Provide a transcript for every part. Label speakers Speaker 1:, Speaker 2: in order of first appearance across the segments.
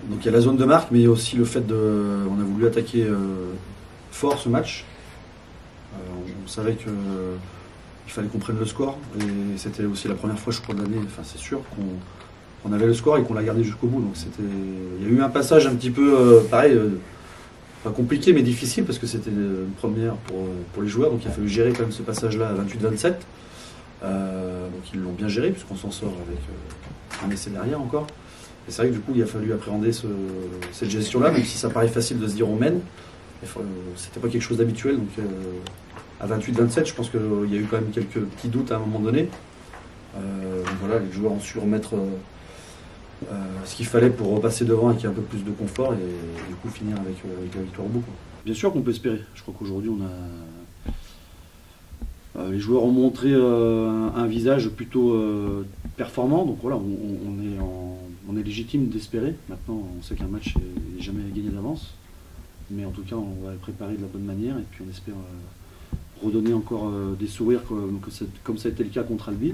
Speaker 1: Donc il y a la zone de marque, mais il y a aussi le fait on a voulu attaquer fort ce match. On savait qu'il fallait qu'on prenne le score, et c'était aussi la première fois, je crois, de l'année, enfin c'est sûr, qu'on avait le score et qu'on l'a gardé jusqu'au bout. Donc il y a eu un passage un petit peu pareil, pas compliqué mais difficile, parce que c'était une première pour les joueurs, donc il a fallu gérer quand même ce passage-là à 28-27. Donc ils l'ont bien géré, puisqu'on s'en sort avec un essai derrière encore. Et c'est vrai que du coup il a fallu appréhender cette gestion-là, même si ça paraît facile de se dire on mène. C'était pas quelque chose d'habituel, donc à 28-27, je pense qu'il y a eu quand même quelques petits doutes à un moment donné. Donc voilà, les joueurs ont su remettre ce qu'il fallait pour repasser devant avec un peu plus de confort, et du coup finir avec la victoire au bout, quoi. Bien sûr qu'on peut espérer. Je crois qu'aujourd'hui les joueurs ont montré un visage plutôt performant, donc voilà, on est légitime d'espérer. Maintenant, on sait qu'un match n'est jamais gagné d'avance, mais en tout cas, on va le préparer de la bonne manière, et puis on espère redonner encore des sourires comme ça a été le cas contre Albi,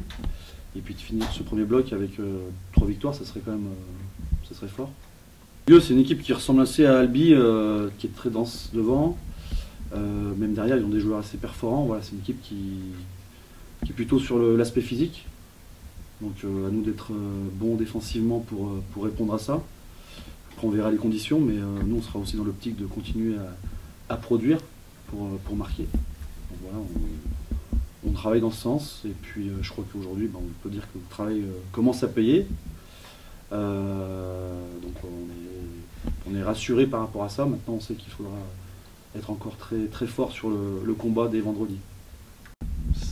Speaker 1: et puis de finir ce premier bloc avec 3 victoires, ça serait quand même ça serait fort. C'est une équipe qui ressemble assez à Albi, qui est très dense devant. Même derrière, ils ont des joueurs assez performants. Voilà, c'est une équipe qui est plutôt sur l'aspect physique. Donc à nous d'être bons défensivement pour répondre à ça. Après, on verra les conditions, mais nous, on sera aussi dans l'optique de continuer à produire pour marquer. Donc voilà, on travaille dans ce sens, et puis je crois qu'aujourd'hui, on peut dire que le travail commence à payer. Donc on est rassuré par rapport à ça. Maintenant, on sait qu'il faudra être encore très, très fort sur le combat dès vendredi.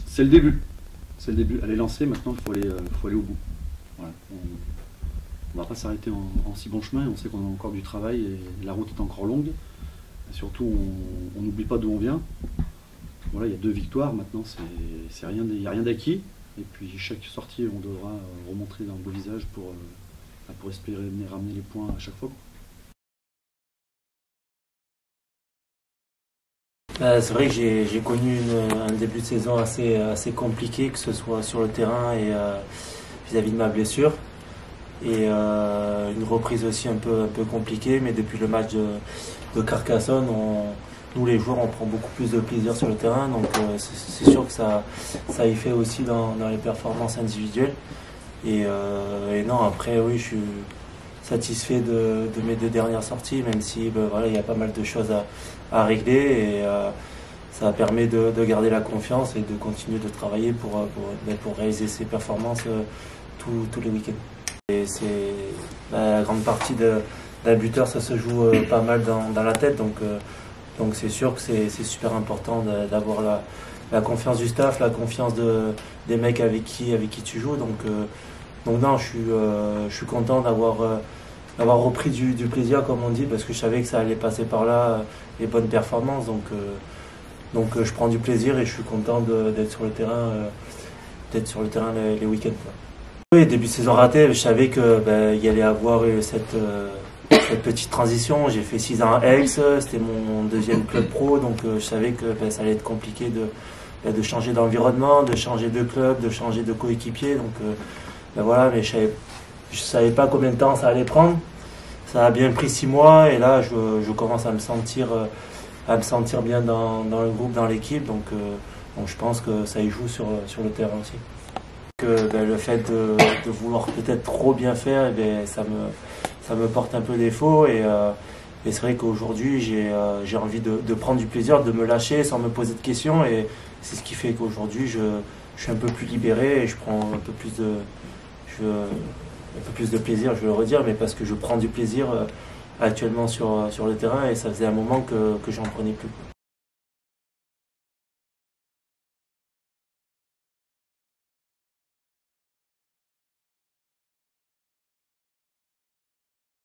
Speaker 1: C'est le début. C'est le début. Elle est lancée, maintenant il faut aller au bout. Voilà. On ne va pas s'arrêter en si bon chemin. On sait qu'on a encore du travail, et la route est encore longue. Et surtout, on n'oublie pas d'où on vient. Voilà, il y a 2 victoires maintenant, il n'y a rien d'acquis. Et puis chaque sortie, on devra remontrer un beau visage pour espérer ramener les points à chaque fois.
Speaker 2: C'est vrai que j'ai connu un début de saison assez compliqué, que ce soit sur le terrain et vis-à-vis de ma blessure. Et une reprise aussi un peu compliquée, mais depuis le match de Carcassonne, nous les joueurs, on prend beaucoup plus de plaisir sur le terrain, donc c'est sûr que ça y fait aussi dans les performances individuelles. Et non, après oui, je suis satisfait de mes 2 dernières sorties, même si voilà, il y a pas mal de choses à régler, et ça permet de garder la confiance et de continuer de travailler pour réaliser ces performances tous les week-ends. Et c'est la grande partie d'un buteur, ça se joue pas mal dans la tête, donc c'est sûr que c'est super important d'avoir la confiance du staff, la confiance des mecs avec qui tu joues. Donc non, je suis content d'avoir repris du plaisir, comme on dit, parce que je savais que ça allait passer par là, les bonnes performances. Donc je prends du plaisir, et je suis content d'être sur le terrain, les week-ends, quoi. Oui, début de saison raté, je savais qu'il y allait avoir cette petite transition. J'ai fait 6 ans à Aix, c'était mon 2e club pro, donc je savais que ça allait être compliqué de changer d'environnement, de changer de club, de changer de coéquipier. Donc voilà, mais je savais pas combien de temps ça allait prendre. Ça a bien pris 6 mois, et là je commence à me sentir bien dans le groupe, dans l'équipe. Donc je pense que ça y joue sur le terrain aussi. Le fait de vouloir peut-être trop bien faire, ça me porte un peu défaut, et c'est vrai qu'aujourd'hui j'ai envie de prendre du plaisir, de me lâcher sans me poser de questions, et c'est ce qui fait qu'aujourd'hui je suis un peu plus libéré, et je prends un peu plus de plaisir, je vais le redire, mais parce que je prends du plaisir actuellement sur le terrain, et ça faisait un moment que j'en prenais plus.